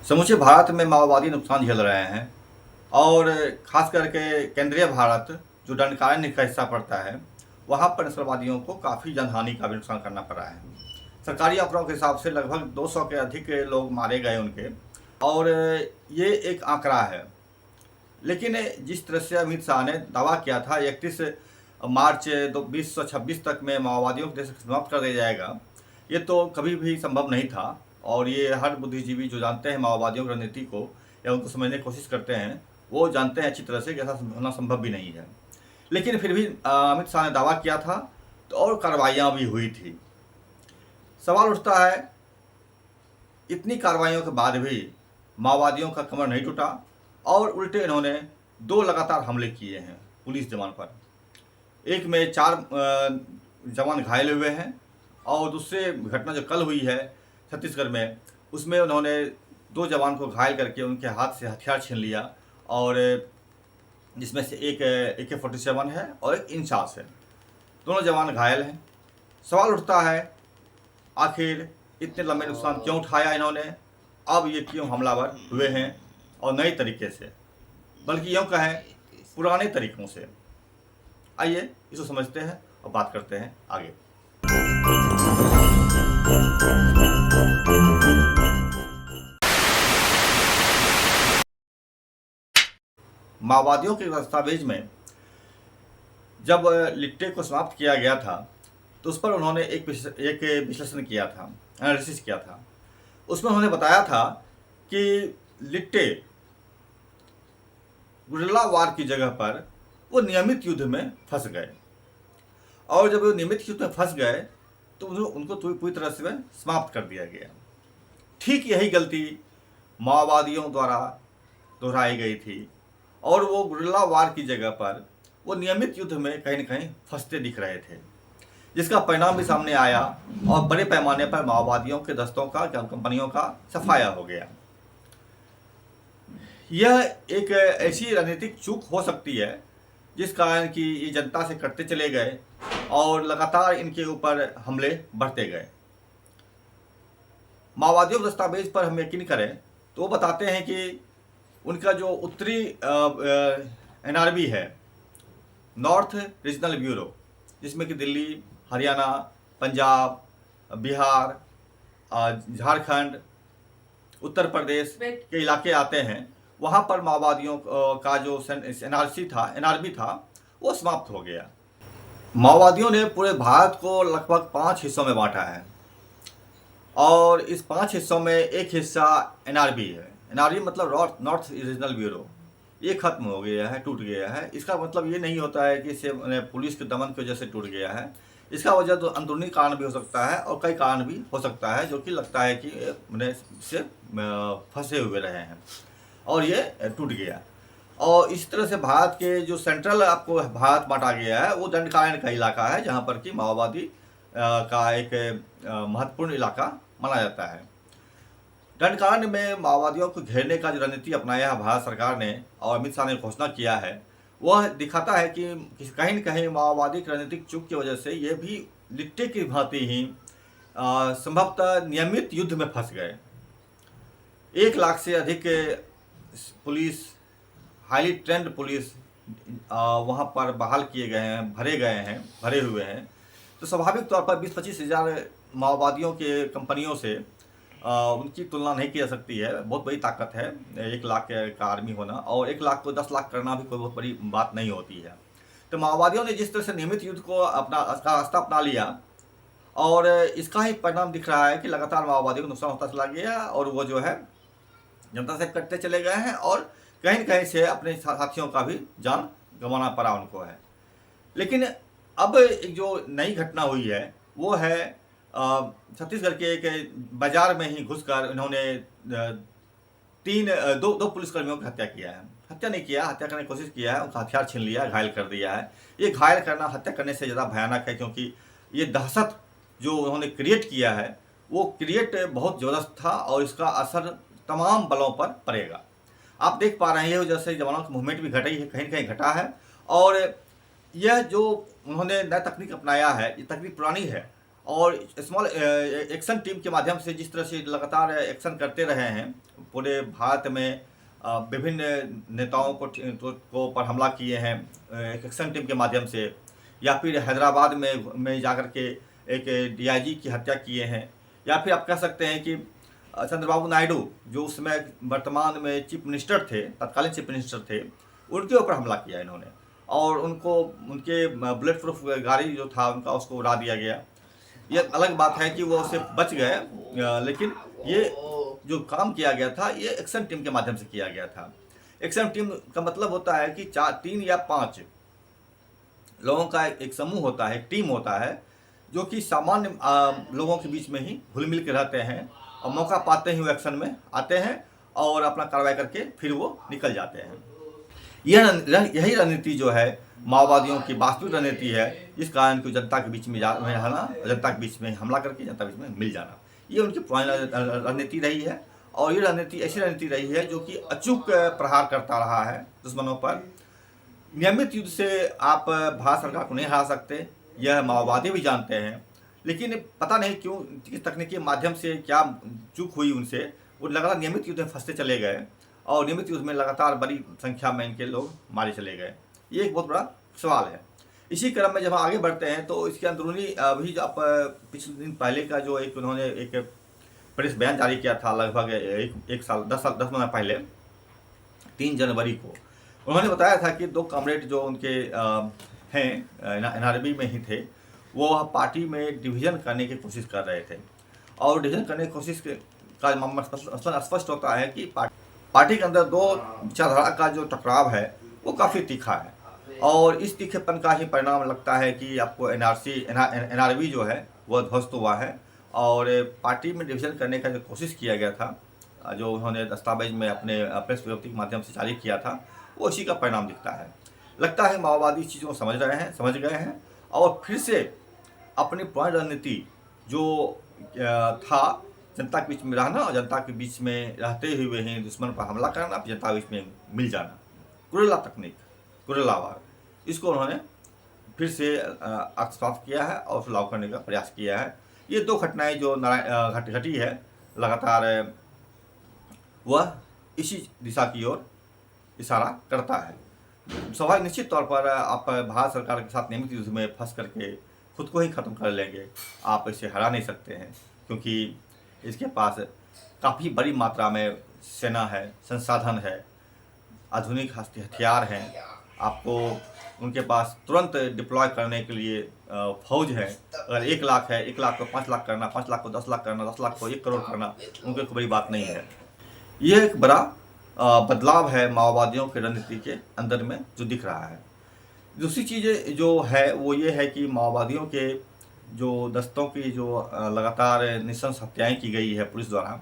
समूचे भारत में माओवादी नुकसान झेल रहे हैं और खास करके केंद्रीय भारत जो दंडकारण्य का हिस्सा पड़ता है वहाँ पर नक्सलवादियों को काफ़ी जनहानि का भी नुकसान करना पड़ा है। सरकारी आंकड़ों के हिसाब से लगभग 200 के अधिक लोग मारे गए उनके, और ये एक आंकड़ा है। लेकिन जिस तरह से अमित शाह ने दावा किया था 31 मार्च 2026 तक में माओवादियों को देश समाप्त कर दिया जाएगा, ये तो कभी भी संभव नहीं था। और ये हर बुद्धिजीवी जो जानते हैं माओवादियों की रणनीति को या उनको समझने की कोशिश करते हैं वो जानते हैं अच्छी तरह से कि ऐसा होना संभव भी नहीं है। लेकिन फिर भी अमित शाह ने दावा किया था तो और कार्रवाइयाँ भी हुई थी। सवाल उठता है, इतनी कार्रवाइयों के बाद भी माओवादियों का कमर नहीं टूटा और उल्टे इन्होंने 2 लगातार हमले किए हैं पुलिस जवान पर। एक में 4 जवान घायल हुए हैं और दूसरे घटना जो कल हुई है छत्तीसगढ़ में, उसमें उन्होंने 2 जवान को घायल करके उनके हाथ से हथियार छीन लिया, और जिसमें से एक AK-47 है और एक इंसास है। दोनों जवान घायल हैं। सवाल उठता है, आखिर इतने लंबे नुकसान क्यों उठाया इन्होंने, अब ये क्यों हमलावर हुए हैं और नए तरीके से, बल्कि यूँ कहें पुराने तरीकों से। आइए इसको समझते हैं और बात करते हैं आगे। माओवादियों के दस्तावेज में जब लिट्टे को समाप्त किया गया था तो उस पर उन्होंने एक विश्लेषण किया था, एनालिसिस किया था। उसमें उन्होंने बताया था कि लिट्टे गुरिल्ला वार की जगह पर वो नियमित युद्ध में फंस गए, और जब वो नियमित युद्ध में फंस गए तो उनको पूरी तरह से समाप्त कर दिया गया। ठीक यही गलती माओवादियों द्वारा दोहराई गई थी, और वो गुरिल्ला वार की जगह पर वो नियमित युद्ध में कहीं न कहीं फंसते दिख रहे थे, जिसका परिणाम भी सामने आया और बड़े पैमाने पर माओवादियों के दस्तों का, कंपनियों का सफाया हो गया। यह एक ऐसी राजनीतिक चूक हो सकती है जिस कारण कि ये जनता से कटते चले गए और लगातार इनके ऊपर हमले बढ़ते गए। माओवादियों के दस्तावेज पर हम यकीन करें तो वो बताते हैं कि उनका जो उत्तरी NRB है, नॉर्थ रीजनल ब्यूरो, जिसमें कि दिल्ली, हरियाणा, पंजाब, बिहार, झारखंड, उत्तर प्रदेश के इलाके आते हैं, वहाँ पर माओवादियों का जो NRB था वो समाप्त हो गया। माओवादियों ने पूरे भारत को लगभग 5 हिस्सों में बांटा है, और इस 5 हिस्सों में एक हिस्सा NRB है। NRB मतलब नॉर्थ रीजनल ब्यूरो। ये खत्म हो गया है, टूट गया है। इसका मतलब ये नहीं होता है कि इसे पुलिस के दमन की वजह से टूट गया है। इसका वजह तो अंदरूनी कारण भी हो सकता है और कई कारण भी हो सकता है जो कि लगता है कि इससे फंसे हुए रहे हैं और ये टूट गया। और इस तरह से भारत के जो सेंट्रल आपको भारत बांटा गया है वो दंडकारण्य का इलाका है, जहाँ पर कि माओवादी का एक महत्वपूर्ण इलाका माना जाता है। दंडकारण्य में माओवादियों को घेरने का जो रणनीति अपनाया है भारत सरकार ने और अमित शाह ने घोषणा किया है, वह दिखाता है कि कहीं न कहीं माओवादी की रणनीतिक चूक की वजह से ये भी लिट्टे की भांति ही संभवतः नियमित युद्ध में फंस गए। 1 लाख से अधिक पुलिस, हाईली ट्रेंड पुलिस वहाँ पर बहाल किए गए हैं, भरे हुए हैं। तो स्वाभाविक तौर पर 20-25 हज़ार माओवादियों के कंपनियों से उनकी तुलना नहीं की जा सकती है। बहुत बड़ी ताकत है 1 लाख का आर्मी होना, और 1 लाख को 10 लाख करना भी कोई बहुत बड़ी बात नहीं होती है। तो माओवादियों ने जिस तरह से नियमित युद्ध को अपना रास्ता अपना लिया, और इसका ही परिणाम दिख रहा है कि लगातार माओवादियों को नुकसान होता चला गया और वो जो है जनता से कटते चले गए हैं, और कहीं न कहीं से अपने साथियों का भी जान गंवाना पड़ा उनको है। लेकिन अब एक जो नई घटना हुई है वो है छत्तीसगढ़ के एक बाजार में ही घुसकर इन्होंने 2 पुलिसकर्मियों की हत्या किया है। हत्या नहीं किया, हत्या करने की कोशिश किया है, उनका हथियार छीन लिया, घायल कर दिया है। ये घायल करना हत्या करने से ज़्यादा भयानक है, क्योंकि ये दहशत जो उन्होंने क्रिएट किया है वो क्रिएट बहुत ज़बरदस्त था और इसका असर तमाम बलों पर पड़ेगा। आप देख पा रहे हैं जैसे जवानों की मूवमेंट भी घटी है, कहीं न कहीं घटा है, और यह जो उन्होंने नया तकनीक अपनाया है, ये तकनीक पुरानी है, और स्मॉल एक्शन टीम के माध्यम से जिस तरह से लगातार एक्शन करते रहे हैं पूरे भारत में, विभिन्न नेताओं को पर हमला किए हैं एक एक्शन टीम के माध्यम से, या फिर हैदराबाद में जाकर के एक डीआईजी की हत्या किए हैं, या फिर आप कह सकते हैं कि चंद्रबाबू नायडू जो उस समय वर्तमान में चीफ मिनिस्टर थे, तत्कालीन चीफ मिनिस्टर थे, उनके ऊपर हमला किया इन्होंने और उनको उनके बुलेट प्रूफ गाड़ी जो था उनका उसको उड़ा दिया गया। ये अलग बात है कि वो उससे बच गए, लेकिन ये जो काम किया गया था ये एक्शन टीम के माध्यम से किया गया था। एक्शन टीम का मतलब होता है कि 3 या 5 लोगों का एक समूह होता है, टीम होता है, जो कि सामान्य लोगों के बीच में ही घुल मिल के रहते हैं और मौका पाते ही वो एक्शन में आते हैं और अपना कार्रवाई करके फिर वो निकल जाते हैं। यही रणनीति जो है माओवादियों की वास्तविक रणनीति है, इस कारण की जनता के बीच में रहना, जनता के बीच में हमला करके जनता के बीच में मिल जाना, ये उनकी पुरानी रणनीति रही है। और ये रणनीति ऐसी रणनीति रही है जो कि अचूक प्रहार करता रहा है दुश्मनों पर। नियमित युद्ध से आप भारत सरकार को नहीं हरा सकते, यह माओवादी भी जानते हैं, लेकिन पता नहीं क्यों किस तकनीकी माध्यम से क्या चूक हुई उनसे, वो लगातार नियमित युद्ध में फंसते चले गए और नियमित युद्ध में लगातार बड़ी संख्या में इनके लोग मारे चले गए। ये एक बहुत बड़ा सवाल है। इसी क्रम में जब हम आगे बढ़ते हैं तो इसके अंदरूनी अभी जो आप पिछले दिन पहले का जो एक उन्होंने एक प्रेस बयान जारी किया था, लगभग एक साल 10 महीना पहले 3 जनवरी को, उन्होंने बताया था कि 2 कॉमरेड जो उनके हैं एनआरबी में ही थे, वो पार्टी में डिवीज़न करने की कोशिश कर रहे थे और डिवीज़न करने की कोशिश का मामला स्पष्ट होता है कि पार्टी के अंदर 2 विचारधारा का जो टकराव है वो काफ़ी तीखा है और इस तीखेपन का ही परिणाम लगता है कि आपको एनआरबी जो है वह ध्वस्त हुआ है और पार्टी में डिवीज़न करने का जो कोशिश किया गया था, जो उन्होंने दस्तावेज में अपने प्रेस विज्ञप्ति के माध्यम से जारी किया था, वो इसी का परिणाम दिखता है। लगता है माओवादी इस चीज़ों को समझ गए हैं और फिर से अपनी पुरानी रणनीति जो था जनता के बीच में रहना और जनता के बीच में रहते हुए ही दुश्मन पर हमला करना, जनता के बीच में मिल जाना, गुरिल्ला तकनीक, गुरिल्ला वार, इसको उन्होंने फिर से आत्मसात किया है और उसे लागू करने का प्रयास किया है। ये 2 घटनाएं जो घटी है लगातार, वह इसी दिशा की ओर इशारा करता है। स्वाभाविक निश्चित तौर पर आप भारत सरकार के साथ नियमित युद्ध में फंस करके खुद को ही ख़त्म कर लेंगे, आप इसे हरा नहीं सकते हैं, क्योंकि इसके पास काफ़ी बड़ी मात्रा में सेना है, संसाधन है, आधुनिक हथियार हैं, आपको उनके पास तुरंत डिप्लॉय करने के लिए फौज है। अगर 1 लाख है, 1 लाख को 5 लाख करना, 5 लाख को 10 लाख करना, 10 लाख को 1 करोड़ करना उनके कोई बड़ी बात नहीं है। ये एक बड़ा बदलाव है माओवादियों के रणनीति के अंदर में जो दिख रहा है। दूसरी चीज़ जो है वो ये है कि माओवादियों के जो दस्तों की जो लगातार नृशंस हत्याएँ की गई है पुलिस द्वारा,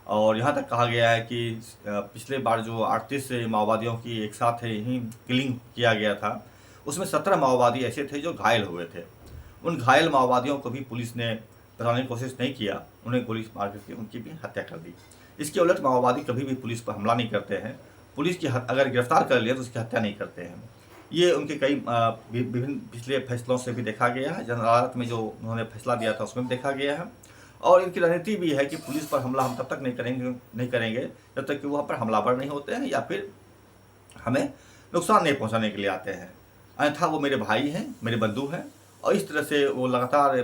और यहाँ तक कहा गया है कि पिछले बार जो 38 माओवादियों की एक साथ ही किलिंग किया गया था, उसमें 17 माओवादी ऐसे थे जो घायल हुए थे। उन घायल माओवादियों को भी पुलिस ने बचाने की कोशिश नहीं किया, उन्हें गोली मार करके उनकी भी हत्या कर दी। इसके उलट माओवादी कभी भी पुलिस पर हमला नहीं करते हैं, पुलिस की अगर गिरफ्तार कर लिया तो उसकी हत्या नहीं करते हैं। ये उनके कई विभिन्न पिछले फैसलों से भी देखा गया है, जन अदालत में जो उन्होंने फैसला दिया था उसमें भी देखा गया है। और इनकी रणनीति भी है कि पुलिस पर हमला हम तब तक नहीं करेंगे जब तक कि वहाँ पर हमलावर नहीं होते हैं या फिर हमें नुकसान नहीं पहुँचाने के लिए आते हैं, अन्यथा वो मेरे भाई हैं, मेरे बंधु हैं। और इस तरह से वो लगातार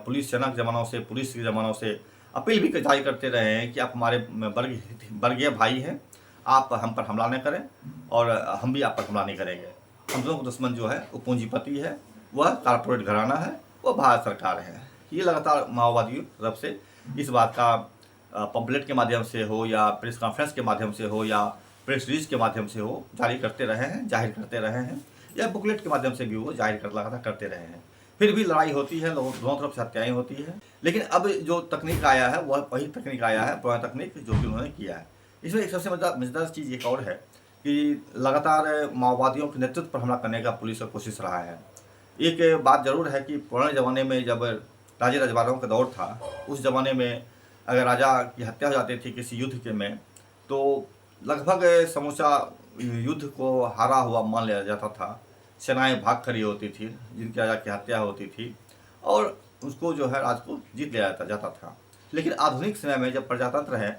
पुलिस सेना के ज़मानों से, पुलिस के ज़मानों से अपील भी जारी करते रहे हैं कि आप हमारे वर्गीय भाई हैं, आप हम पर हमला न करें और हम भी आप पर हमला नहीं करेंगे। हम दोनों को दुश्मन जो है वो पूंजीपति है, वह कारपोरेट घराना है, वो भारत सरकार है। ये लगातार माओवादियों तरफ से इस बात का पम्पलेट के माध्यम से हो या प्रेस कॉन्फ्रेंस के माध्यम से हो या प्रेस रिलीज के माध्यम से हो जारी करते रहे हैं, जाहिर करते रहे हैं, या बुकलेट के माध्यम से भी वो जाहिर लगातार करते रहे हैं। फिर भी लड़ाई होती है, लोगों दोनों तरफ से हत्याएँ होती है। लेकिन अब जो तकनीक आया है वह वही तकनीक आया है, पुराना तकनीक जो कि उन्होंने किया है। इसमें एक सबसे मज़ेदार चीज़ एक और है कि लगातार माओवादियों के नेतृत्व पर हमला करने का पुलिस का कोशिश रहा है। एक बात ज़रूर है कि पुराने ज़माने में जब राजे रजवाड़ों का दौर था, उस ज़माने में अगर राजा की हत्या हो जाती थी किसी युद्ध के में, तो लगभग समूचा युद्ध को हारा हुआ मान लिया जाता था। सेनाएं भाग खड़ी होती थी जिनकी राजा की हत्या होती थी, और उसको जो है राज को जीत लिया जाता था। लेकिन आधुनिक समय में जब प्रजातंत्र है,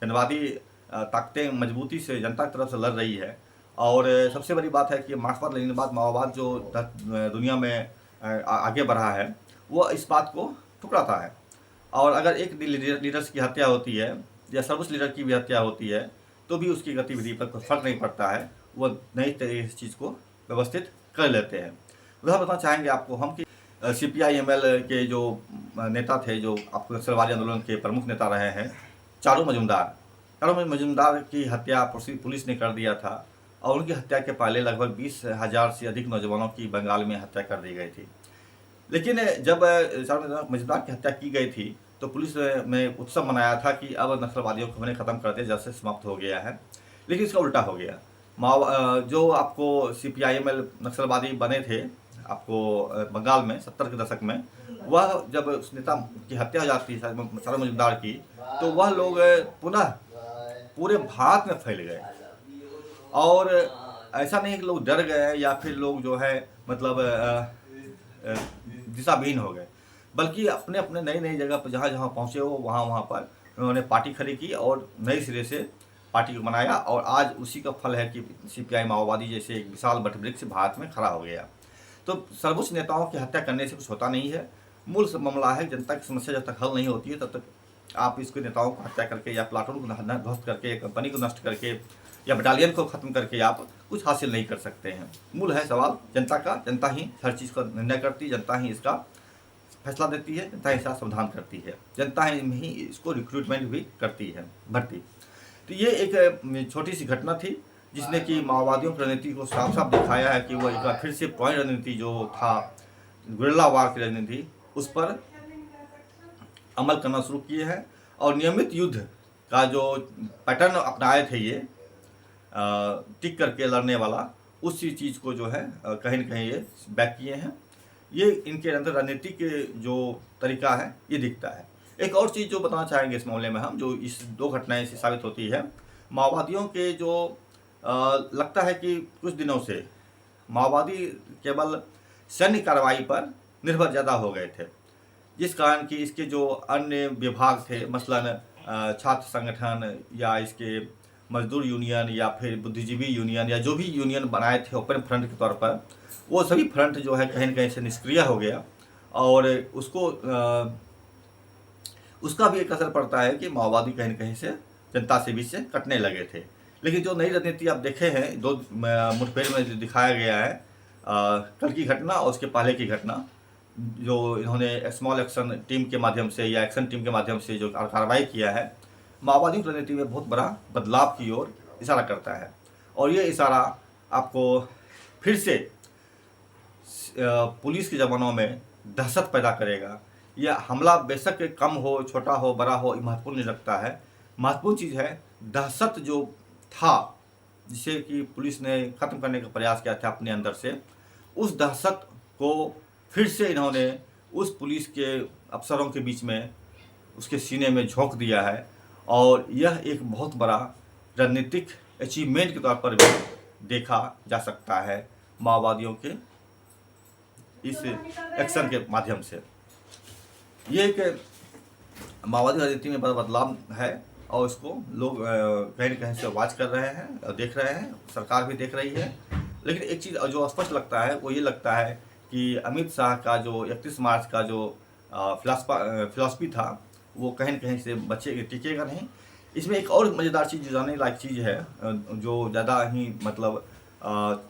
जनवादी ताकतें मजबूती से जनता की तरफ से लड़ रही है, और सबसे बड़ी बात है कि मार्क्सवाद लेनिनवाद माओवाद जो दुनिया में आगे बढ़ा है, वो इस बात को ठुकराता है। और अगर एक लीडर्स की हत्या होती है या सर्वोच्च लीडर की भी हत्या होती है, तो भी उसकी गतिविधि पर कोई फर्क नहीं पड़ता है, वो नई तरीके से चीज़ को व्यवस्थित कर लेते हैं। उदाहरण बताना चाहेंगे आपको हम कि CPI-ML के जो नेता थे, जो आपको नक्सलवादी आंदोलन के प्रमुख नेता रहे हैं, चारू मजुमदार की हत्या पुलिस ने कर दिया था, और उनकी हत्या के पहले लगभग 20,000 से अधिक नौजवानों की बंगाल में हत्या कर दी गई थी। लेकिन जब चारू मजुमदार की हत्या की गई थी, तो पुलिस ने उत्सव मनाया था कि अब नक्सलवादियों को हमने ख़त्म कर दिया, जब से समाप्त हो गया है। लेकिन इसका उल्टा हो गया। जो आपको CPI-ML नक्सलवादी बने थे आपको बंगाल में 70 के दशक में, वह जब उस नेता की हत्या हो जाती है चारू मजुमदार की, तो वह लोग पुनः पूरे भारत में फैल गए। और ऐसा नहीं कि लोग डर गए या फिर लोग जो है मतलब दिशाहीन हो गए, बल्कि अपने अपने नई नई जगह पर जहाँ जहाँ पहुँचे वो वहाँ पर उन्होंने पार्टी खड़ी की और नए सिरे से पार्टी को बनाया, और आज उसी का फल है कि CPI माओवादी जैसे एक विशाल वटवृक्ष भारत में खड़ा हो गया। तो सर्वोच्च नेताओं की हत्या करने से कुछ होता नहीं है। मूल मामला है जनता की समस्या जब तक हल नहीं होती है, तब तक आप इसके नेताओं को हत्या करके या प्लाटून को ध्वस्त करके, कंपनी को नष्ट करके या बटालियन को ख़त्म करके आप कुछ हासिल नहीं कर सकते हैं। मूल है सवाल जनता का। जनता ही हर चीज़ का निर्णय करती है, जनता ही इसका फैसला देती है, जनता इसका समाधान करती है, जनता ही इसको रिक्रूटमेंट भी करती है, भर्ती। तो ये एक छोटी सी घटना थी जिसने कि माओवादियों की रणनीति को साफ साफ दिखाया है कि वो एक बार फिर से पॉइंट रणनीति जो था, गुरिल्ला वार की रणनीति, उस पर अमल करना शुरू किए हैं, और नियमित युद्ध का जो पैटर्न अपनाए थे ये टिक करके लड़ने वाला, उसी चीज़ को जो है कहीं न कहीं ये बैक किए हैं। ये इनके अंदर रणनीति के जो तरीका है ये दिखता है। एक और चीज़ जो बताना चाहेंगे इस मामले में हम, जो इस दो घटनाएं से साबित होती है, माओवादियों के जो लगता है कि कुछ दिनों से माओवादी केवल सैन्य कार्रवाई पर निर्भर ज़्यादा हो गए थे, जिस कारण कि इसके जो अन्य विभाग थे, मसलन छात्र संगठन या इसके मजदूर यूनियन या फिर बुद्धिजीवी यूनियन या जो भी यूनियन बनाए थे ओपन फ्रंट के तौर पर, वो सभी फ्रंट जो है कहीं न कहीं से निष्क्रिय हो गया, और उसका भी एक असर पड़ता है कि माओवादी कहीं न कहीं से जनता से बीच से कटने लगे थे। लेकिन जो नई रणनीति आप देखे हैं, दो मुठभेड़ में जो दिखाया गया है, कल की घटना और उसके पहले की घटना, जो इन्होंने स्मॉल एक्शन टीम के माध्यम से या एक्शन टीम के माध्यम से जो कार्रवाई किया है, माओवादी की रणनीति में बहुत बड़ा बदलाव की ओर इशारा करता है। और ये इशारा आपको फिर से पुलिस के जवानों में दहशत पैदा करेगा। यह हमला बेशक कम हो, छोटा हो, बड़ा हो, महत्वपूर्ण नहीं रखता है। महत्वपूर्ण चीज़ है दहशत जो था, जिसे कि पुलिस ने ख़त्म करने का प्रयास किया था अपने अंदर से, उस दहशत को फिर से इन्होंने उस पुलिस के अफसरों के बीच में उसके सीने में झोंक दिया है, और यह एक बहुत बड़ा रणनीतिक अचीवमेंट के तौर पर भी देखा जा सकता है माओवादियों के इस एक्शन के माध्यम से। ये एक माओवादी राजनीति में बड़ा बदलाव है, और इसको लोग कहीं न कहीं से वाच कर रहे हैं और देख रहे हैं, सरकार भी देख रही है। लेकिन एक चीज़ जो स्पष्ट लगता है वो ये लगता है कि अमित शाह का जो 31 मार्च का जो फिलॉसफी था, वो कहीं न कहीं से टिकेगा नहीं। इसमें एक और मज़ेदार चीज़ जो जानने लायक चीज़ है, जो ज़्यादा ही मतलब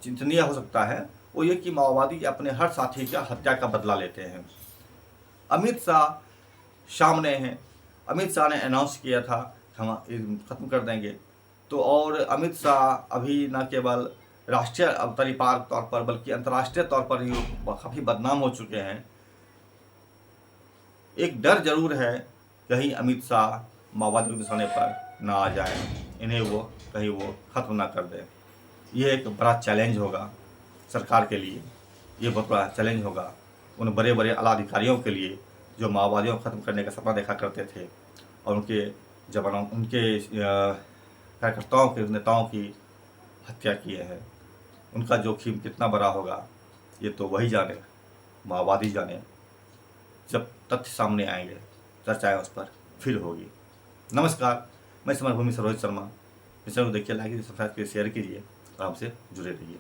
चिंतनीय हो सकता है, वो ये कि माओवादी अपने हर साथी का हत्या का बदला लेते हैं। अमित शाह सामने हैं, अमित शाह ने अनाउंस किया था हम ख़त्म कर देंगे, तो और अमित शाह अभी न केवल राष्ट्रीय अवतरीपार तौर पर बल्कि अंतर्राष्ट्रीय तौर पर ही काफ़ी बदनाम हो चुके हैं। एक डर जरूर है कहीं अमित शाह माओवादियों के निशाने पर ना आ जाए, इन्हें वो कहीं वो ख़त्म ना कर दे। ये एक बड़ा चैलेंज होगा सरकार के लिए, ये बहुत बड़ा चैलेंज होगा उन बड़े बड़े आला अधिकारियों के लिए जो माओवादियों को ख़त्म करने का सपना देखा करते थे, और उनके जवानों, उनके कार्यकर्ताओं के नेताओं की हत्या किए हैं। उनका जोखिम कितना बड़ा होगा ये तो वही जाने, माओवादी जाने। जब तथ्य सामने आएंगे, चर्चाएं उस पर फिर होगी। नमस्कार, मैं समरभूमि सरोज शर्मा। इस चैनल को देखिए, लाइक कीजिए, सब्सक्राइब कीजिए, शेयर कीजिए और हमसे जुड़े रहिए।